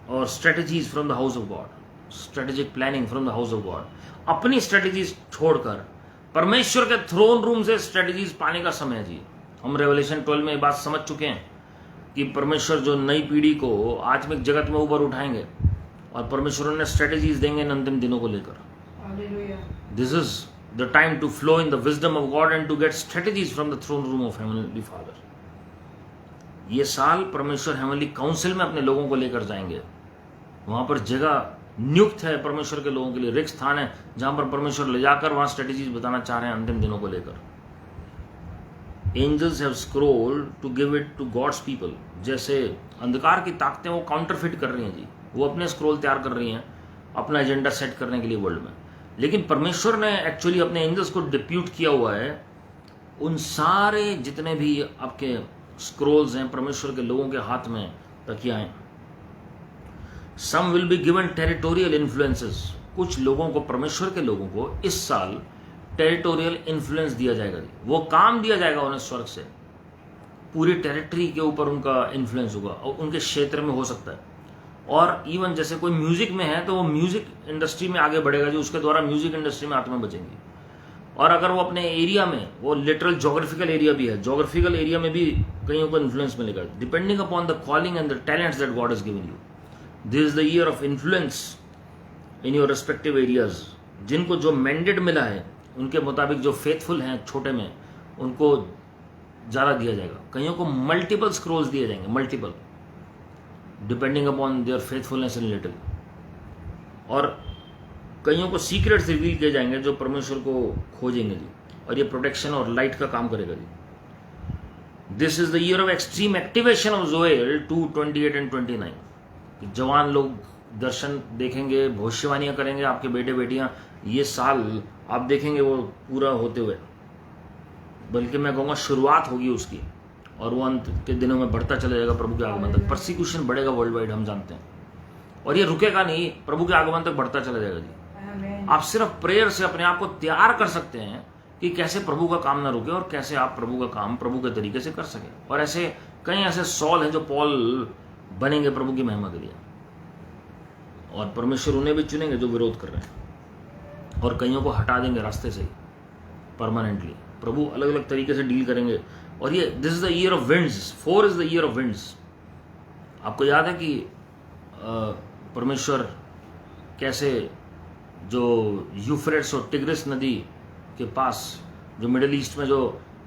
Speaker 1: और strategies from the house of God. Strategic planning from the house of God. अपनी स्ट्रेटजीज छोड़कर परमेश्वर के थ्रोन रूम से स्ट्रेटजीज पाने का समय है जी. हम रेवलेशन 12 में ये बात समझ चुके हैं कि परमेश्वर जो नई पीढ़ी को आत्मिक जगत में ऊपर उठाएंगे और परमेश्वर उन्हें स्ट्रेटजीज देंगे इन अंतिम दिनों को लेकर. This is the time to flow in the wisdom of God and to get strategies from the throne room of heavenly father. ये साल परमेश्वर हेवनली काउंसिल में अपने लोगों को लेकर जाएंगे. वहां पर जगह नियुक्त है परमेश्वर के लोगों के लिए. रिक्त स्थान है जहां पर परमेश्वर ले जाकर वहां स्ट्रेटजीज बताना चाह रहे हैं अंतिम दिनों को लेकर. Angels have scroll to give it to God's people. जैसे अंधकार की ताकतें वो काउंटरफिट कर रही हैं जी, वो अपने स्क्रोल तैयार कर रही हैं अपना एजेंडा सेट करने के लिए वर्ल्ड में. लेकिन परमेश्वर ने एक्चुअली अपने एंजल्स को डिप्यूट किया हुआ है उन सारे जितने भी आपके स्क्रोल्स हैं परमेश्वर के लोगों के हाथ में तकियाएं. Some will be given territorial influences. कुछ लोगों को, परमेश्वर के लोगों को इस साल टेरिटोरियल इन्फ्लुएंस दिया जाएगा. वो काम दिया जाएगा उन्हें स्वर्ग से. पूरी टेरिटरी के ऊपर उनका इन्फ्लुएंस होगा और उनके क्षेत्र में हो सकता है. और इवन जैसे कोई म्यूजिक में है तो वो म्यूजिक इंडस्ट्री में आगे बढ़ेगा जो उसके द्वारा म्यूजिक इंडस्ट्री में आत्मा बचेंगी. और अगर वो अपने एरिया में, वो लिटरल जोग्राफिकल एरिया भी है, जोग्राफिकल एरिया में भी कईयों को इन्फ्लुएंस मिलेगा depending upon the calling and the talents that God has given you. This is the year of influence in your respective areas. जिनको जो मैंडेट मिला है उनके मुताबिक, जो फेथफुल हैं छोटे में, उनको ज़्यादा दिया जाएगा. कईयों को मल्टीपल स्क्रोल्स दिए जाएंगे, multiple, depending upon their faithfulness in little. और कईयों को सीक्रेट्स रिवील किए जाएंगे जो परमेश्वर को खोजेंगे जी. और ये प्रोटेक्शन और लाइट का काम करेगा जी. This is the year of extreme activation of Joel 2:28 and 29. जवान लोग दर्शन देखेंगे, भविष्यवाणियां करेंगे, आपके बेटे बेटियां. ये साल आप देखेंगे वो पूरा होते हुए, बल्कि मैं कहूँगा शुरुआत होगी उसकी, और वो अंत के दिनों में बढ़ता चला जाएगा प्रभु के आगमन तक. परसिक्यूशन बढ़ेगा वर्ल्ड वाइड, हम जानते हैं, और ये रुकेगा नहीं, प्रभु के आगमन तक बढ़ता चला जाएगा जी. आप सिर्फ प्रेयर से अपने आप को तैयार कर सकते हैं कि कैसे प्रभु का काम ना रुके और कैसे आप प्रभु का काम प्रभु के तरीके से कर सके. और ऐसे कई ऐसे सॉल हैं जो पॉल बनेंगे प्रभु की महिमा के लिए, और परमेश्वर उन्हें भी चुनेंगे जो विरोध कर रहे हैं, और कईयों को हटा देंगे रास्ते से परमानेंटली. प्रभु अलग अलग तरीके से डील करेंगे. और ये this is the year of winds. 4 is the year of winds. आपको याद है कि परमेश्वर कैसे जो यूफ्रेट्स और टिग्रिस नदी के पास, जो मिडिल ईस्ट में जो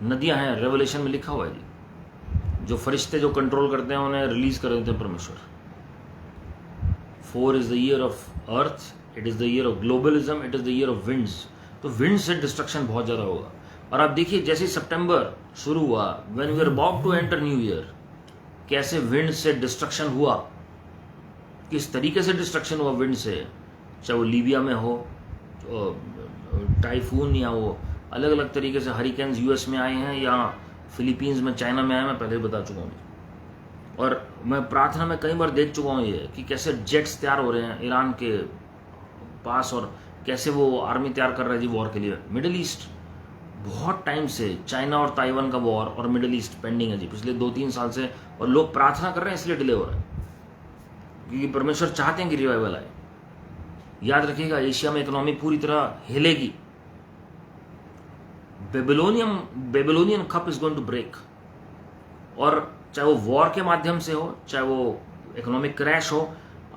Speaker 1: नदियां हैं, रेवलेशन में लिखा हुआ है जी, जो फरिश्ते जो कंट्रोल करते हैं उन्हें रिलीज कर देते हैं परमेश्वर. 4 is the year of earth, it is the year of globalism, it is the year of winds. तो विंड से डिस्ट्रक्शन बहुत ज्यादा होगा. और आप देखिए जैसे सितंबर शुरू हुआ, when we are about to enter new year, कैसे विंड से डिस्ट्रक्शन हुआ, किस तरीके से डिस्ट्रक्शन हुआ विंड से. चाहे वो लीबिया में हो, टाइफून या वो अलग अलग तरीके से हरिकेन्स यूएस में आए हैं या फिलीपींस में, चाइना में आए, मैं पहले बता चुका हूँ। और मैं प्रार्थना में कई बार देख चुका हूँ ये कि कैसे जेट्स तैयार हो रहे हैं ईरान के पास और कैसे वो आर्मी तैयार कर रहा है जी वॉर के लिए। मिडिल ईस्ट बहुत टाइम से चाइना और ताइवान का वॉर और मिडिल ईस्ट पेंडिंग है जी पिछले 2-3 साल से, और लोग प्रार्थना कर रहे हैं इसलिए डिले हो रहा है क्योंकि परमेश्वर चाहते हैं कि रिवाइवल आए। याद रखिएगा, एशिया में इकोनॉमी पूरी तरह हिलेगी। Babylonian cup is going to break, और चाहे वो वॉर के माध्यम से हो, चाहे वो इकोनॉमिक क्रैश हो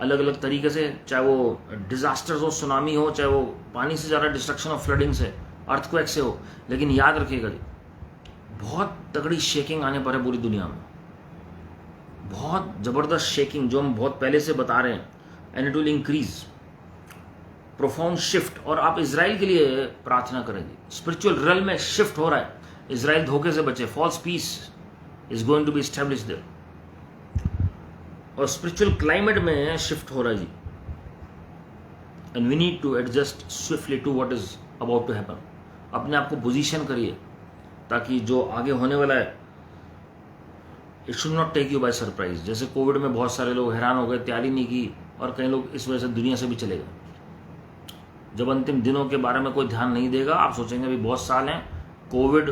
Speaker 1: अलग अलग तरीके से, चाहे वो डिजास्टर्स हो, सुनामी हो, चाहे वो पानी से ज़्यादा डिस्ट्रक्शन और फ्लडिंग से, अर्थक्वेक से हो, लेकिन याद रखिएगा जी बहुत तगड़ी शेकिंग आने पर है पूरी दुनिया में, बहुत ज़बरदस्त शेकिंग जो हम बहुत पहले से बता रहे हैं, and it will increase profound shift. और आप इजराइल के लिए प्रार्थना करेंगे, स्पिरिचुअल रियल में शिफ्ट हो रहा है, इजराइल धोखे से बचे, false peace is going to be establish there, और स्पिरिचुअल क्लाइमेट में शिफ्ट हो रहा है जी, and we need to adjust swiftly to what is about to happen. अपने आप को पोजीशन करिए ताकि जो आगे होने वाला है it should not take you by surprise. जैसे कोविड में बहुत सारे लोग हैरान हो गए, तैयारी नहीं की, और कई लोग इस वजह से दुनिया से भी चले गए। जब अंतिम दिनों के बारे में कोई ध्यान नहीं देगा, आप सोचेंगे अभी बहुत साल हैं, कोविड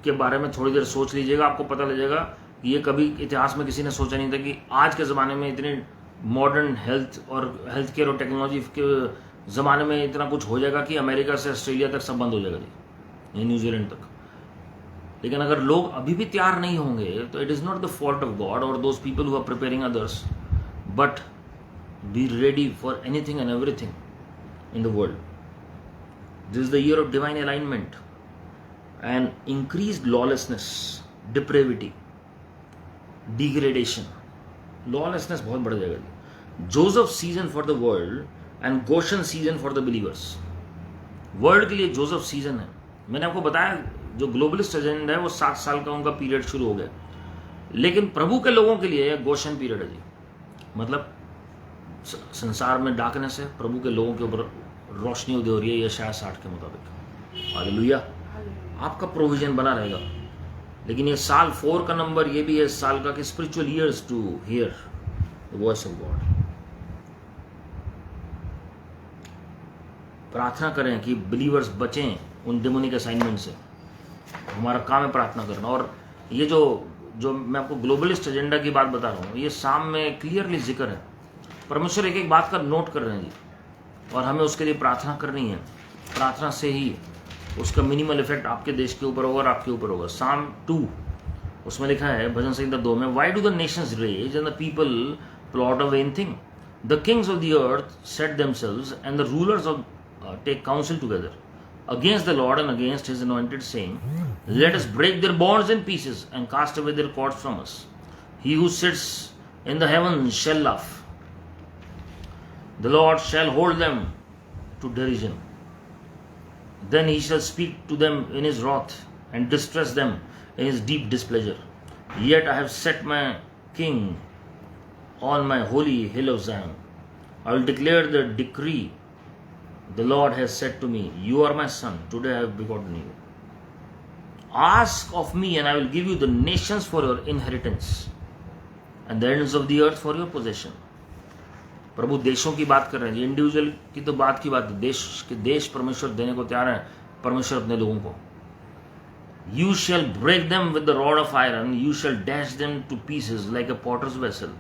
Speaker 1: के बारे में थोड़ी देर सोच लीजिएगा, आपको पता लगेगा ये कभी इतिहास में किसी ने सोचा नहीं था कि आज के ज़माने में इतने मॉडर्न हेल्थ केयर और टेक्नोलॉजी के ज़माने में इतना कुछ हो जाएगा कि अमेरिका से ऑस्ट्रेलिया तक सब बंद हो जाएगा जी, या न्यूजीलैंड तक। लेकिन अगर लोग अभी भी तैयार नहीं होंगे तो it is not the fault of God और those people who are preparing others, but be ready for anything and everything in the world. This is the year of divine alignment and increased lawlessness, depravity, degradation, lawlessness बहुत बढ़ जाएगा। Joseph season for the world and Goshen season for the believers. World के लिए Joseph season है। मैंने आपको बताया जो ग्लोबलिस्ट एजेंडा है वो 7 साल का उनका पीरियड शुरू हो गया, लेकिन प्रभु के लोगों के लिए गोशन पीरियड है जी। मतलब संसार में डार्कनेस है, प्रभु के लोगों के ऊपर रोशनी उदय हो रही है, ये शायद 60 के मुताबिक। हालेलुया, आपका प्रोविजन बना रहेगा। लेकिन ये साल 4 का नंबर ये भी है इस साल का कि spiritual years to hear the voice of God. प्रार्थना करें कि बिलीवर्स बचें उन डेमोनिक असाइनमेंट से। हमारा काम है प्रार्थना करना। और ये जो मैं आपको ग्लोबलिस्ट एजेंडा की बात बता रहा हूँ, ये साम में क्लियरली जिक्र है। परमेश्वर एक एक बात का नोट कर रहे हैं जी, और हमें उसके लिए प्रार्थना करनी है। प्रार्थना से ही उसका मिनिमल इफेक्ट आपके देश के ऊपर होगा और आपके ऊपर होगा। साम 2 उसमें लिखा है भजन संहिता 2 में, why do the nations rage and the people plot a vain thing, the kings of the earth set themselves and the rulers of take counsel together against the Lord and against his anointed, saying, let us break their bonds in pieces and cast away their cords from us. He who sits in the heavens shall laugh. The Lord shall hold them to derision. Then he shall speak to them in his wrath and distress them in his deep displeasure. Yet I have set my king on my holy hill of Zion. I will declare the decree. The Lord has said to me, you are my son, today I have begotten you. Ask of me and I will give you the nations for your inheritance and the ends of the earth for your possession. प्रभु देशों की बात कर रहे हैं, individual की तो बात की बात है, देश परमेश्वर देने को तैयार है परमेश्वर अपने लोगों को। You shall break them with the rod of iron, you shall dash them to pieces like a potter's vessel.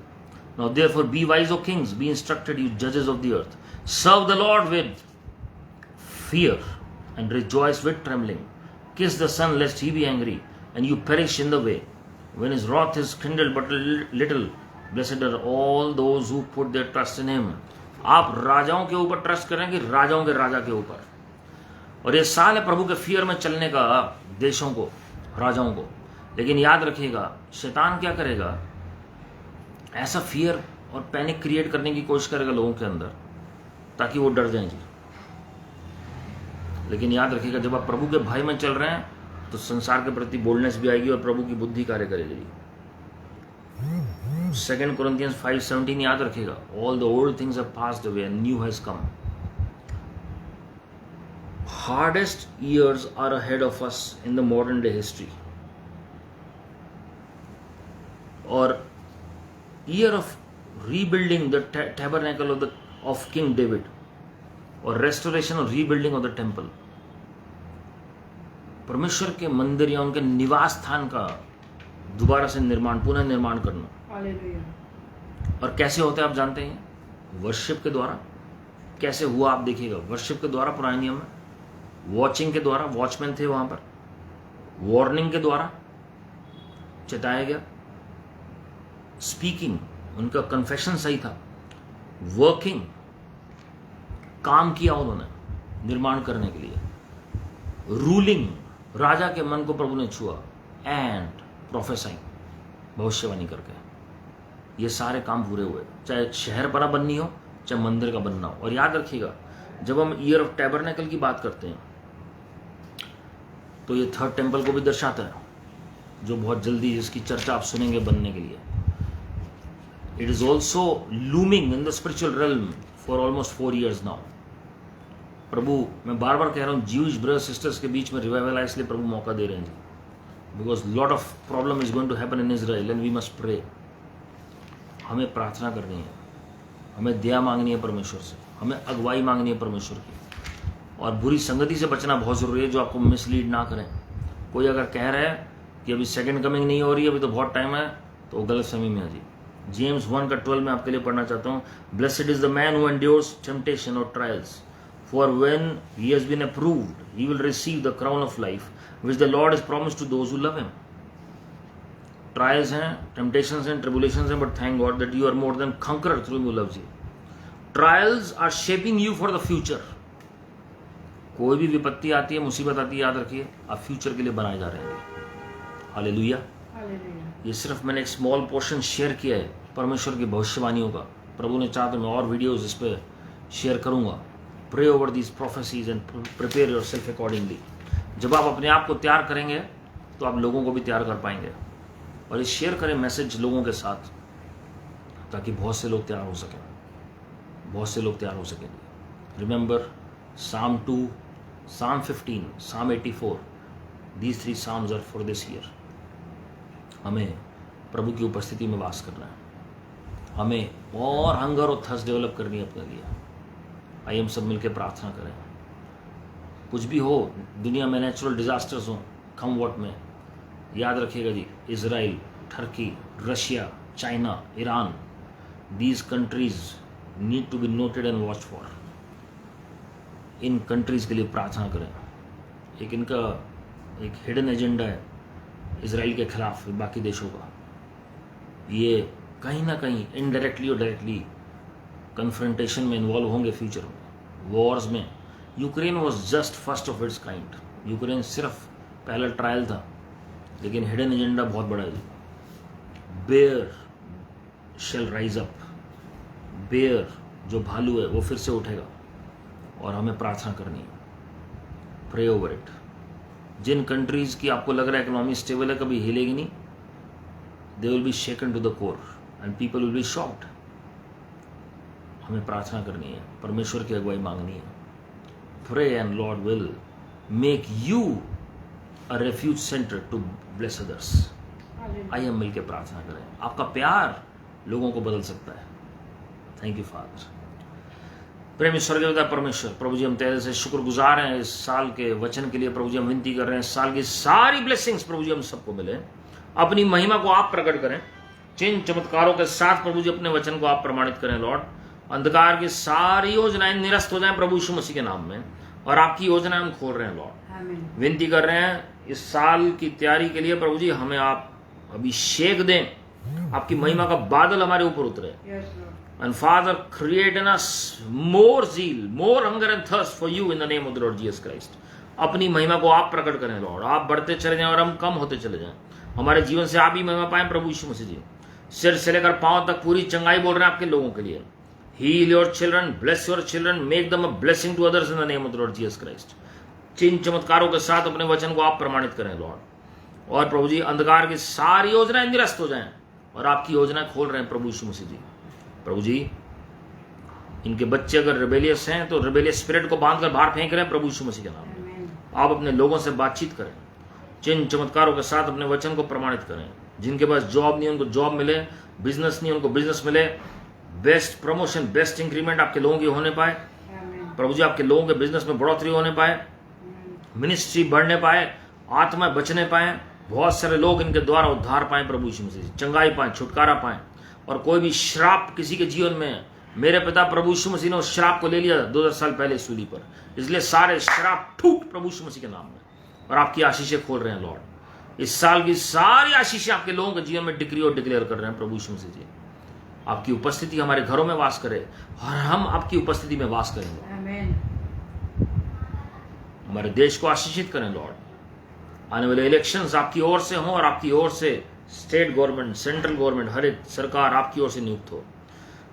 Speaker 1: Now therefore be wise, O kings, be instructed, you judges of the earth. Serve the Lord with fear and rejoice with trembling. Kiss the Son lest he be angry and you perish in the way. When his wrath is kindled but little, blessed are all those who put their trust in him. आप राजाओं के ऊपर trust करेंगे, राजाओं के राजा के ऊपर। और ये साल है प्रभु के फियर में चलने का, देशों को, राजाओं को। लेकिन याद रखिएगा, शैतान क्या करेगा, ऐसा फियर और पैनिक क्रिएट करने की कोशिश करेगा लोगों के अंदर ताकि वो डर जाएं जी। लेकिन याद रखिएगा, जब आप प्रभु के भय में चल रहे हैं तो संसार के प्रति बोल्डनेस भी आएगी और प्रभु की बुद्धि कार्य करेगी। 2 Corinthians 5:17 याद रखिएगा, all the old things have passed away and new has come. hardest years are ahead of us in the modern day history. Or year of rebuilding the tabernacle of King David, or restoration or rebuilding of the temple. परमेश्वर के मंदिर या उनके निवास स्थान का दोबारा से निर्माण, पुनः निर्माण करना। और कैसे होता है आप जानते हैं? वर्शिप के द्वारा। कैसे हुआ आप देखिएगा। वर्शिप के द्वारा पुराने नियम में, वॉचिंग के द्वारा, वॉचमैन थे वहां पर, वार्निंग के द्वारा चेताया गया, स्पीकिंग, उनका कन्फेशन सही था, वर्किंग, काम किया उन्होंने निर्माण करने के लिए, रूलिंग, राजा के मन को प्रभु ने छुआ, एंड प्रोफेसाइंग, भविष्यवाणी करके। ये सारे काम पूरे हुए, चाहे शहर बड़ा बननी हो, चाहे मंदिर का बनना हो। और याद रखिएगा, जब हम ईयर ऑफ टैबरनेकल की बात करते हैं तो ये थर्ड टेम्पल को भी दर्शाता है, जो बहुत जल्दी, जिसकी चर्चा आप सुनेंगे बनने के लिए। It is also looming in the spiritual realm for almost 4 years now. प्रभु, मैं बार बार कह रहा हूँ, ज्यूइश ब्रदर्स सिस्टर्स के बीच में रिवाइवल है, इसलिए प्रभु मौका दे रहे हैं जी, because lot of problem is going to happen in Israel and we must pray. हमें प्रार्थना करनी है, हमें दया मांगनी है परमेश्वर से, हमें अगुवाई मांगनी है परमेश्वर की, और बुरी संगति से बचना बहुत जरूरी है, जो आपको मिसलीड ना करें। कोई अगर कह रहा है कि अभी सेकंड कमिंग नहीं हो रही है, अभी तो बहुत टाइम है, तो वो गलत फहमी में है जी। जेम्स 1:12 में आपके लिए पढ़ना चाहता हूँ, blessed is the man who endures temptation और trials, for when he has been approved, he will receive the crown of life which the Lord has promised to those who love him. Trials हैं, temptations हैं, tribulations हैं, but thank God that you are more than conqueror through him who loves you. Trials are shaping you for the future. कोई भी विपत्ति आती है, मुसीबत आती है, याद रखिए, आप फ्यूचर के लिए बनाए जा रहे हैं। हालेलुया। ये सिर्फ मैंने एक स्मॉल पोर्शन शेयर किया है परमेश्वर की भविष्यवाणियों का। प्रभु ने चाहा तो मैं और वीडियोस इस पे शेयर करूंगा। Pray over these prophecies and prepare yourself accordingly. जब आप अपने आप को तैयार करेंगे तो आप लोगों को भी तैयार कर पाएंगे। और ये शेयर करें मैसेज लोगों के साथ, ताकि बहुत से लोग तैयार हो सकें, बहुत से लोग तैयार हो सकेंगे। Remember Psalm 2, Psalm 15, Psalm 84, these 3 Psalms are for this year. हमें प्रभु की उपस्थिति में वास करना है, हमें और हंगर और थर्स्ट डेवलप करनी है अपने लिए। आइए हम सब मिलकर प्रार्थना करें। कुछ भी हो दुनिया में, नेचुरल डिजास्टर्स हो, कम वॉट में, याद रखिएगा जी, Israel, Turkey, Russia, China, Iran, these countries need to be noted and watch for. इन कंट्रीज के लिए प्रार्थना करें। एक इनका एक हिडन एजेंडा है इजराइल के खिलाफ बाकी देशों का। ये कहीं ना कहीं इनडायरेक्टली और डायरेक्टली कन्फ्रंटेशन में इन्वॉल्व होंगे फ्यूचर में, वॉर्स में। Ukraine was just first of its kind. Ukraine सिर्फ पहला ट्रायल था, लेकिन हिडन एजेंडा बहुत बड़ा है। Bear shall rise up, bear जो भालू है वो फिर से उठेगा, और हमें प्रार्थना करनी है। Pray over it. जिन कंट्रीज की आपको लग रहा है इकोनॉमी स्टेबल है, कभी हिलेगी नहीं, they will be shaken to the core and people will be shocked. हमें प्रार्थना करनी है, परमेश्वर की अगुवाई मांगनी है। Pray and Lord will make you a refuge centre to bless others. आइए हम मिलकर प्रार्थना करें। आपका प्यार लोगों को बदल सकता है। Thank you father. प्रेम स्वर्गीय पिता परमेश्वर, प्रभु जी हम तेरे से शुक्रगुजार हैं इस साल के वचन के लिए। प्रभु जी हम विनती कर रहे हैं, इस साल की सारी ब्लेसिंग्स प्रभु जी हम सबको मिले, अपनी महिमा को आप प्रकट करें, चिन्ह चमत्कारों के साथ प्रभु जी अपने वचन को आप प्रमाणित करें। लॉर्ड, अंधकार की सारी योजनाएं निरस्त हो जाएं प्रभु यीशु मसीह के नाम में, और आपकी योजनाएं हम खोल रहे हैं। लॉर्ड, विनती कर रहे हैं इस साल की तैयारी के लिए प्रभु जी हमें आप अभिषेक दें, आपकी महिमा का बादल हमारे ऊपर उतरे। And Father, create in us more zeal, more hunger and thirst for you in the name of the Lord Jesus Christ. अपनी महिमा को आप प्रकट करें लॉर्ड। आप बढ़ते चले जाएं और हम कम होते चले जाएं। हमारे जीवन से आप ही महिमा पाएं प्रभु यीशु मसीह जी। सिर से लेकर पांव तक पूरी चंगाई बोल रहे हैं आपके लोगों के लिए। Heal your children, bless your children, make them a blessing to others in the name of the Lord Jesus Christ. चिन्ह चमत्कारों के साथ अपने वचन को आप प्रमाणित करें लॉर्ड। और प्रभु जी अंधकार की सारी योजनाएं निरस्त हो जाएं और आपकी योजना खोल रहे हैं प्रभु यीशु मसीह जी। प्रभु जी इनके बच्चे अगर रिबेलियस हैं तो रिबेलियस स्पिरिट को बांधकर बाहर फेंक रहे हैं प्रभु यीशु मसीह के नाम में। आप अपने लोगों से बातचीत करें, चिन्ह चमत्कारों के साथ अपने वचन को प्रमाणित करें। जिनके पास जॉब नहीं उनको जॉब मिले, बिजनेस नहीं उनको बिजनेस मिले, बेस्ट प्रमोशन, बेस्ट इंक्रीमेंट आपके लोगों की होने पाए। प्रभु जी आपके लोगों के बिजनेस में बढ़ोतरी होने पाए, मिनिस्ट्री बढ़ने पाए, आत्माएं बचने पाए, बहुत सारे लोग इनके द्वारा उद्धार पाए, प्रभु यीशु मसीह चंगाई पाए, छुटकारा पाए। और कोई भी श्राप किसी के जीवन में, मेरे पिता प्रभु यीशु मसीह ने उस श्राप को ले लिया 2000 साल पहले सूली पर, इसलिए सारे श्राप टूट प्रभु यीशु मसीह के नाम में, और आपकी आशीषें खोल रहे हैं लॉर्ड। इस साल की सारी आशीषें आपके लोगों के जीवन में डिक्री और डिक्लेयर कर रहे हैं प्रभु यीशु मसीह जी। आपकी उपस्थिति हमारे घरों में वास करे और हम आपकी उपस्थिति में वास करेंगे।
Speaker 2: आमीन।
Speaker 1: हमारे देश को आशीषित करें लॉर्ड। आने वाले इलेक्शंस आपकी ओर से हों और आपकी ओर से स्टेट गवर्नमेंट, सेंट्रल गवर्नमेंट, हर एक सरकार आपकी ओर से नियुक्त हो।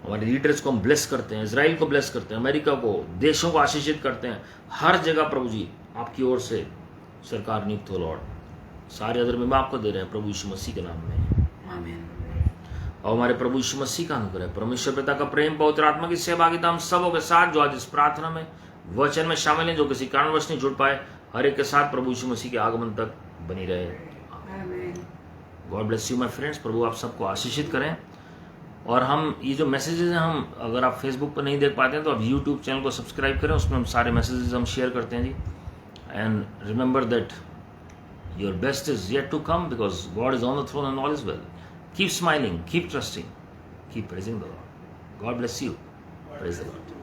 Speaker 1: हमारे लीडर्स को हम ब्लेस करते हैं, इजराइल को ब्लेस करते हैं, अमेरिका को, देशों को आशीषित करते हैं। हर जगह प्रभु जी आपकी ओर से सरकार नियुक्त हो लॉर्ड। सारे अदर में आपको दे रहे हैं प्रभु यीशु मसीह के नाम में,
Speaker 2: आमीन।
Speaker 1: और हमारे प्रभु यीशु मसीह का अनुग्रह, परमेश्वर पिता का प्रेम, पवित्र आत्मा की सहभागिता हम सबों के साथ जो आज इस प्रार्थना में, वचन में शामिल हैं, जो किसी कारणवश नहीं जुड़ पाए, हर एक के साथ प्रभु यीशु मसीह के आगमन तक बनी रहे।
Speaker 2: आमीन।
Speaker 1: God bless you my friends. प्रभु आप सबको आशीषित करें। और हम ये जो मैसेजेस हैं, हम अगर आप फेसबुक पर नहीं देख पाते हैं तो आप यूट्यूब चैनल को सब्सक्राइब करें, उसमें हम सारे मैसेजेस हम शेयर करते हैं जी। And remember that your best is yet to come, because God is on the throne and all is well. Keep smiling, keep trusting, keep praising the Lord. God bless you. Praise the Lord.